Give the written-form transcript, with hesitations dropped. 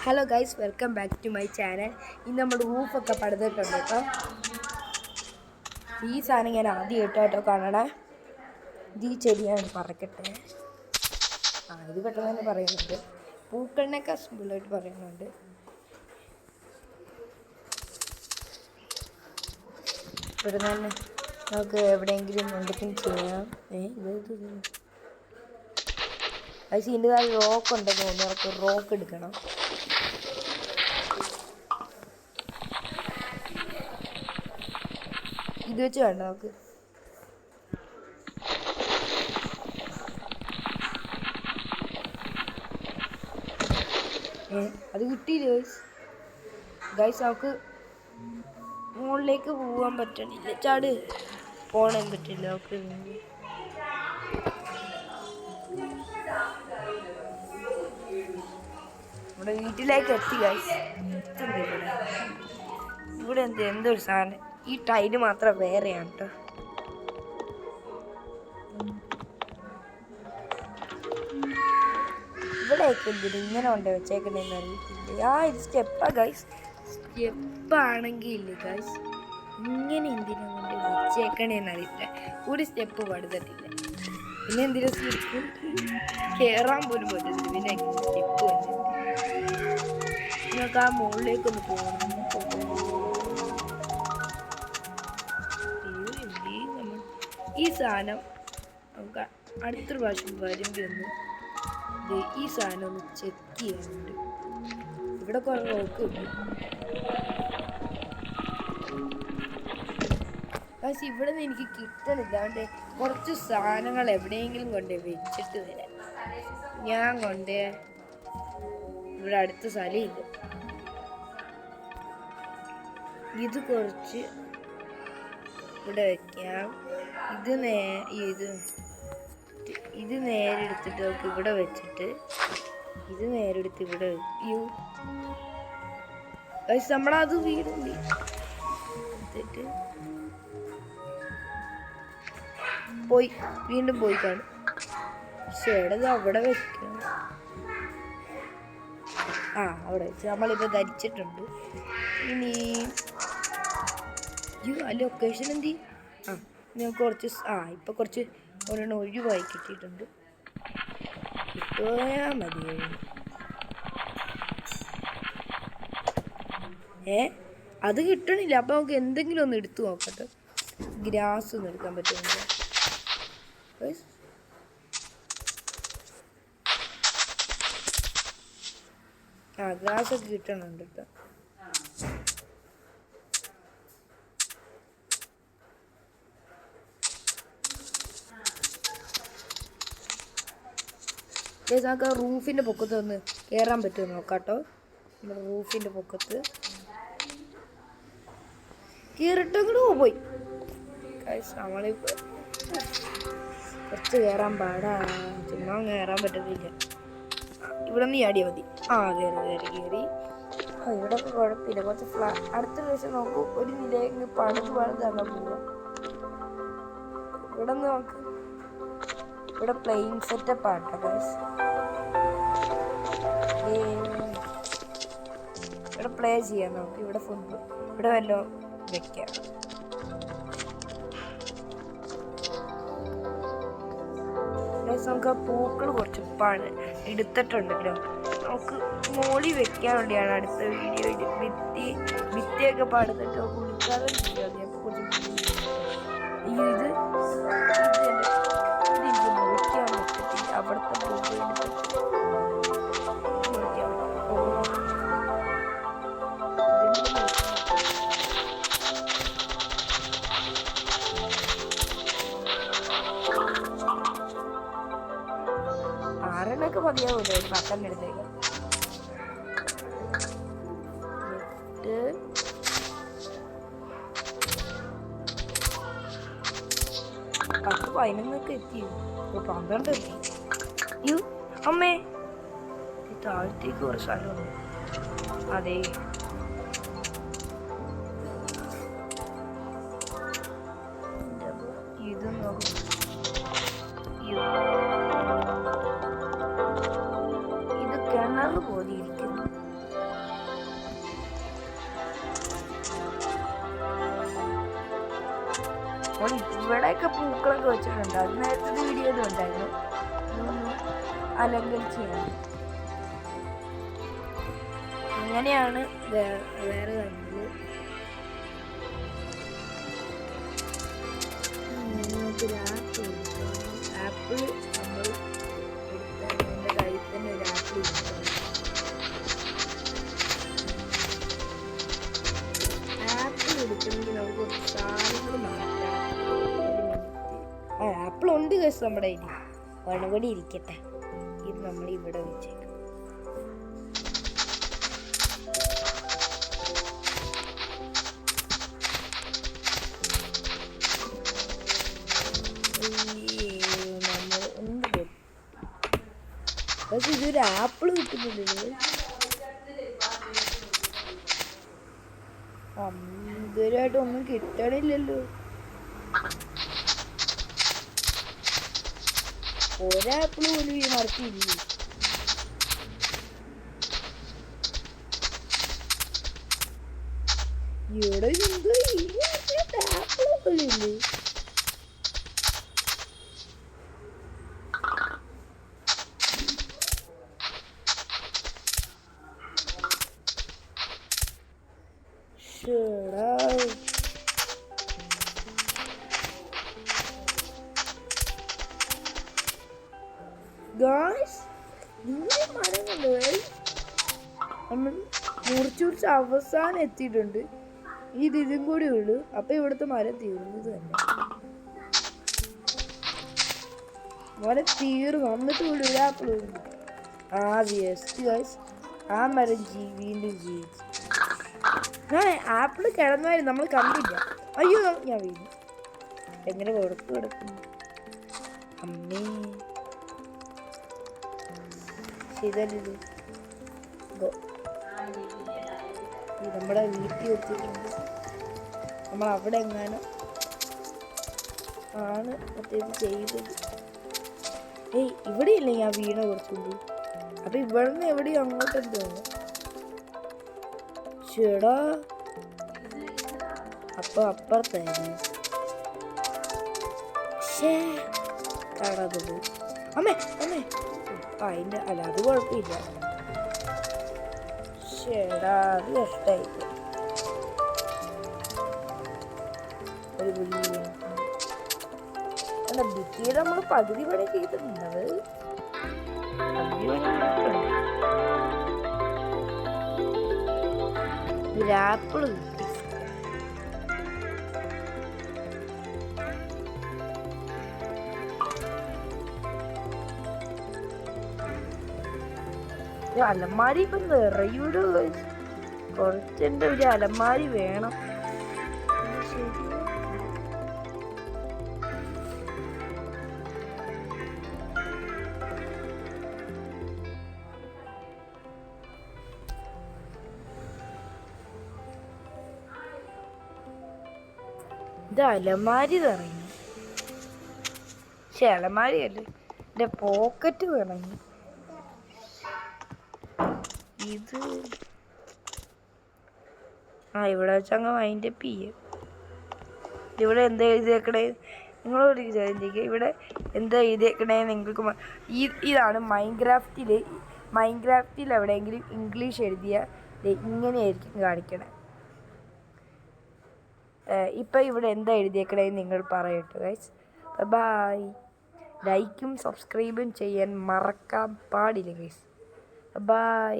Hello guys, welcome back to my channel. ഇന്ന് നമ്മുടെ റൂഫൊക്കെ പടുത്തിട്ടുണ്ട് കേട്ടോ. ഈ സാധനം ഞാൻ ആദ്യമായിട്ടോ കാണണേ. ഇത് ഈ ചെടിയാണ്, പറക്കട്ടെ. ഇത് പെട്ടെന്ന് തന്നെ പറയുന്നുണ്ട്. പൂക്കളിനൊക്കെ സിമ്പിളായിട്ട് പറയുന്നുണ്ട്. ഇവിടെ തന്നെ നമുക്ക് എവിടെയെങ്കിലും എന്തെങ്കിലും ചെയ്യാം. ഇതിൻ്റെ താഴെ റോക്ക് ഉണ്ടെന്ന് തോന്നുന്നു. നമുക്ക് റോക്ക് എടുക്കണം. ഇത് വെച്ച് വേണ്ട നമുക്ക്. അത് കിട്ടിയില്ല ഗൈസ്. നമുക്ക് മുകളിലേക്ക് പോകാൻ പറ്റണില്ല. ചാട് പോകാൻ പറ്റില്ല. നമുക്ക് നമ്മുടെ വീട്ടിലേക്ക് എത്തി ഗൈസ്. ഇവിടെ എന്തൊരു സാധനം. ഈ ടൈല് മാത്രം വേറെയാണ് കേട്ടോ. ഇവിടെയൊക്കെ എന്തിനും ഇങ്ങനെ കൊണ്ട് വെച്ചേക്കണേന്ന് അറിയത്തില്ല. ഇത് സ്റ്റെപ്പാ ഗൈസ്. സ്റ്റെപ്പാണെങ്കിൽ ഇല്ല ഗൈസ്, ഇങ്ങനെ എന്തിനാ കൊണ്ട് വെച്ചേക്കണേന്ന് അറിയില്ല. ഒരു സ്റ്റെപ്പ് പടുത്തിട്ടില്ല. പിന്നെ എന്തിനാ സ്റ്റെപ്പ് കയറാൻ പോലും പറ്റില്ല. പിന്നെ സ്റ്റെപ്പ് വന്നിട്ട് നിങ്ങൾക്ക് ആ മുകളിലേക്കൊന്ന് പോകണം. ഈ സാധനം നമുക്ക് അടുത്തൊരു പ്രാവശ്യം വരുമ്പോൾ ഒന്ന് ഈ സാധനം ഒന്ന് ചെക്ക് ചെയ്യാനുണ്ട്. ഇവിടെ കുറേ റോക്ക് ഉണ്ട് പക്ഷെ ഇവിടെ നിന്ന് എനിക്ക് കിട്ടണില്ല. അതുകൊണ്ട് കുറച്ച് സാധനങ്ങൾ എവിടെയെങ്കിലും കൊണ്ട് വെച്ചിട്ട് വരാം. ഞാൻ കൊണ്ട് ഇവിടെ അടുത്ത സ്ഥലമില്ല. ഇത് കുറച്ച് ഇവിടെ വയ്ക്കാം. ഇത് നേരെ എടുത്തിട്ട് നമുക്ക് ഇവിടെ വെച്ചിട്ട് ഇത് നേരെ എടുത്ത് ഇവിടെ വെക്കൂ. നമ്മളത് വീടുണ്ട് എടുത്തിട്ട് വീണ്ടും പോയി കാണും. ചേട്ടത് അവിടെ വെക്കണം. അവിടെ വെച്ച് നമ്മളിപ്പോൾ ധരിച്ചിട്ടുണ്ട്. ഇനി ആ ലൊക്കേഷൻ എന്തി ഞാൻ കുറച്ച് ഇപ്പം കുറച്ച് ഒരെണ്ണം ഒഴിവായി കിട്ടിയിട്ടുണ്ട്. കിട്ടുകയാ മതി. അത് കിട്ടണില്ല. അപ്പം നമുക്ക് എന്തെങ്കിലും ഒന്ന് എടുത്തു നോക്കട്ടെ. ഗ്രാസ് ഒന്നും എടുക്കാൻ പറ്റുന്നില്ല. ഗ്രാസൊക്കെ കിട്ടണുണ്ട് കേട്ടോ. നമുക്ക് ആ റൂഫിൻ്റെ പൊക്കത്ത് ഒന്ന് കയറാൻ പറ്റുമോ നോക്കാട്ടോ. നമ്മുടെ റൂഫിൻ്റെ പൊക്കത്ത് കയറിട്ടങ്ങോട്ട് പോയി. നമ്മളിപ്പോൾ കുറച്ച് കയറാൻ പാടാ. ചുമ്മാ കയറാൻ പറ്റത്തില്ല. ഇവിടെ നിന്ന് ചാടിയാൽ മതി. കയറി. ഇവിടെ കുഴപ്പമില്ല. കുറച്ച് അടുത്ത പ്രാവശ്യം നമുക്ക് ഒരു നിലയിൽ പണിതാണ് പോവാം. ഇവിടെ നിന്ന് നമുക്ക് ഇവിടെ പ്ലെയിൻ സെറ്റപ്പ് ആട്ടോ ഗൈസ്. ഇവിടെ പ്ലേ ചെയ്യാം നമുക്ക്. ഇവിടെ ഫുഡ് ഇവിടെ വല്ലതും വെക്കാം. നമുക്ക് ആ പൂക്കൾ കുറച്ച് എടുത്തിട്ടുണ്ടല്ലോ. നമുക്ക് മോളി വെക്കാൻ വേണ്ടിയാണ് അടുത്ത വീഡിയോയിൽ ഭിത്തിയൊക്കെ പടുത്തിട്ട് കുളിക്കാതെ കുറച്ച് എനിക്ക് മുറിക്കാൻ പറ്റത്തില്ല. അവിടുത്തെ പൂക്കൾ ആറെണ്ണൊക്കെ മതിയാവൂല്ലേ ഒരു 10 എടുത്തേക്ക്. 11 എത്തി. 12 എത്തി. അമ്മേ താഴത്തേക്ക് കുറച്ച് സ്ഥലമുണ്ട്. അതെ, ഇത് നോക്കും. ഇത് കിണർ പോലെ ഇരിക്കുന്നു. ഇവിടെയൊക്കെ പൂക്കളൊക്കെ വെച്ചിട്ടുണ്ട്. അത് നേരത്തെ വീഡിയോയിലും ഉണ്ടായിരുന്നു. അലങ്കരിച്ചാണ്. അങ്ങനെയാണ് വേറെ കണ്ടത്. ആപ്പിൾ നമ്മൾ എൻ്റെ കയ്യിൽ തന്നെ ഒരു ആപ്പിൾ എടുക്കണമെങ്കിൽ നമുക്ക് കുറച്ച് സാധനങ്ങൾ മാറ്റാം. ആപ്പിൾ ഉണ്ട് കേസ് നമ്മുടെ കയ്യിൽ. വണപടി ഇരിക്കട്ടെ. ഇത് നമ്മൾ ഇവിടെ വെച്ചേക്കാം. പക്ഷെ ഇതൊരു ആപ്പിൾ കിട്ടുന്നുണ്ട്. ഇതുവരെയായിട്ട് ഒന്നും കിട്ടണില്ലല്ലോ. ഒരാപ്പിൾ പോലും ഈ മരത്തില്ല. ഇവിടെ എന്തോ ആപ്പിൾ പോലും ഇല്ലേ. നമ്മൾ മുറിച്ച് അവസാനം എത്തിയിട്ടുണ്ട്. ഇതും കൂടി ഉള്ളു. അപ്പൊ ഇവിടുത്തെ മരം തീർന്നത് തന്നെ. മരം തീർന്നു. വന്നിട്ട് കൂടി ഒരു ആപ്പിൾ ഉണ്ട്. ആ മരം വീണ്ടും ജീവിച്ചു. ആപ്പിൾ കിടന്നായിരുന്നു, നമ്മൾ കണ്ടില്ല. അയ്യോ ഞാൻ വീണു. എങ്ങനെ കിടക്കുന്നു അമ്മേ. ചെയ്തത് നമ്മുടെ വീട്ടിൽ എത്തിയിട്ടുണ്ട്. നമ്മൾ അവിടെ എങ്ങാനും ആണ് മറ്റേത് ചെയ്തത്. ഇവിടെ ഇല്ല ഞാൻ വീണ കുറച്ചുണ്ട്. അപ്പൊ ഇവിടുന്ന് എവിടെയും അങ്ങോട്ടെന്ന് തോന്നുന്നു. ചേടാ അപ്പൊ അപ്പുറത്തായിരുന്നു. കാണാതെ പോയി. അമ്മേ അമ്മേ അതിൻ്റെ അല്ല അത് കുഴപ്പമില്ല. ചേടാ അത് കഷ്ടായി. ഒരു അല്ല ഭിത്തിയുടെ നമ്മൾ പകുതി പണി ചെയ്തിട്ടുണ്ട്. ആപ്പിള് അലമാരി ഇപ്പൊ നിറയൂടോ. കുറച്ചെന്റെ ഒരു അലമാരി വേണം. ഇത് അലമാരി നിറഞ്ഞു. പക്ഷെ അലമാരി അല്ലേ, എന്റെ പോക്കറ്റ് നിറഞ്ഞു. ഇത് ഇവിടെ വെച്ചങ്ങ് അതിൻ്റെ ഇവിടെ എന്താ എഴുതിയേക്കണേ നിങ്ങളോട് ചോദിക്കുക. ഇവിടെ എന്താ എഴുതിയേക്കണേ നിങ്ങൾക്ക് ഇതാണ് മൈൻക്രാഫ്റ്റിൽ എവിടെയെങ്കിലും ഇംഗ്ലീഷ് എഴുതിയ ഇങ്ങനെയായിരിക്കും കാണിക്കണേ. ഇപ്പം ഇവിടെ എന്താ എഴുതിയേക്കണേ നിങ്ങൾ പറയട്ടെ ഗൈസ്. ബൈ. ലൈക്കും സബ്സ്ക്രൈബും ചെയ്യാൻ മറക്കാൻ പാടില്ല ഗൈസ്. ബൈ.